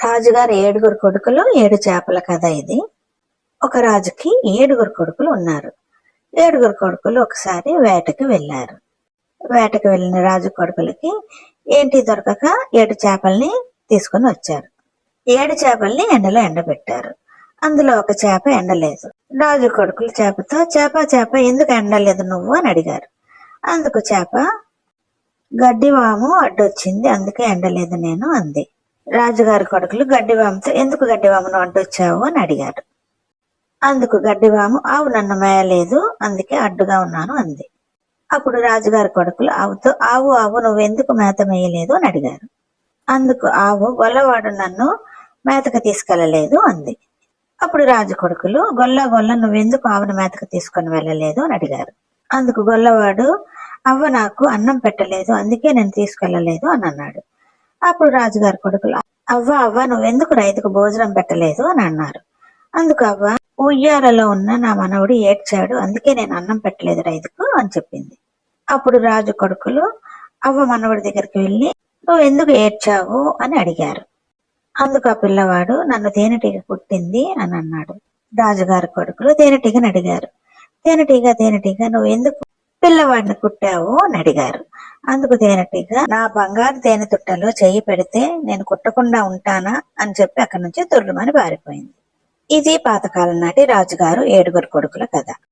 రాజుగారి 7 కొడుకులు 7 చేపల కథ ఇది. ఒక రాజుకి 7 కొడుకులు ఉన్నారు. 7 కొడుకులు ఒకసారి వేటకి వెళ్ళారు. వేటకి వెళ్ళిన రాజు కొడుకులకి ఏంటి దొరకక 7 చేపల్ని తీసుకుని వచ్చారు. 7 చేపల్ని ఎండలో ఎండబెట్టారు. అందులో ఒక చేప ఎండలేదు. రాజు కొడుకులు చేపతో చేప ఎందుకు ఎండలేదు నువ్వు అని అడిగారు. అందుకు చేప గడ్డివాము అడ్డొచ్చింది, అందుకే ఎండలేదు నేను అంది. రాజుగారి కొడుకులు గడ్డివాముతో ఎందుకు గడ్డివామును అడ్డొచ్చావు అని అడిగారు. అందుకు గడ్డివాము ఆవు నన్ను మేయలేదు, అందుకే అడ్డుగా ఉన్నాను అంది. అప్పుడు రాజుగారి కొడుకులు ఆవు నువ్వెందుకు మేత మేయలేదు అని అడిగారు. అందుకు ఆవు గొల్లవాడు నన్ను మేతకు తీసుకెళ్లలేదు అంది. అప్పుడు రాజు కొడుకులు గొల్ల నువ్వెందుకు ఆవును మేతకు తీసుకొని వెళ్ళలేదు అని అడిగారు. అందుకు గొల్లవాడు అవ్వ నాకు అన్నం పెట్టలేదు, అందుకే నేను తీసుకెళ్లలేదు అని అన్నాడు. అప్పుడు రాజుగారి కొడుకులు అవ్వ నువ్వెందుకు రైతుకు భోజనం పెట్టలేదు అని అన్నారు. అందుకు అవ్వ ఉయ్యాలలో ఉన్న నా మనవడు ఏడ్చాడు, అందుకే నేను అన్నం పెట్టలేదు రైతుకు అని చెప్పింది. అప్పుడు రాజు కొడుకులు అవ్వ మనవడి దగ్గరికి వెళ్ళి నువ్వు ఎందుకు ఏడ్చావు అని అడిగారు. అందుకు ఆ పిల్లవాడు నన్ను తేనెటీగ కుట్టింది అని అన్నాడు. రాజుగారి కొడుకులు తేనెటీగని అడిగారు. తేనెటీగ నువ్వు ఎందుకు పిల్లవాడిని కుట్టావు అని అడిగారు. అందుకు తేనెటీగ నా బంగారు తేనె తుట్టలో చెయ్యి పెడితే నేను కుట్టకుండా ఉంటానా అని చెప్పి అక్కడి నుంచి తుర్రుమని పారిపోయింది. ఇది పాతకాలం నాటి రాజుగారు 7 కొడుకుల కథ.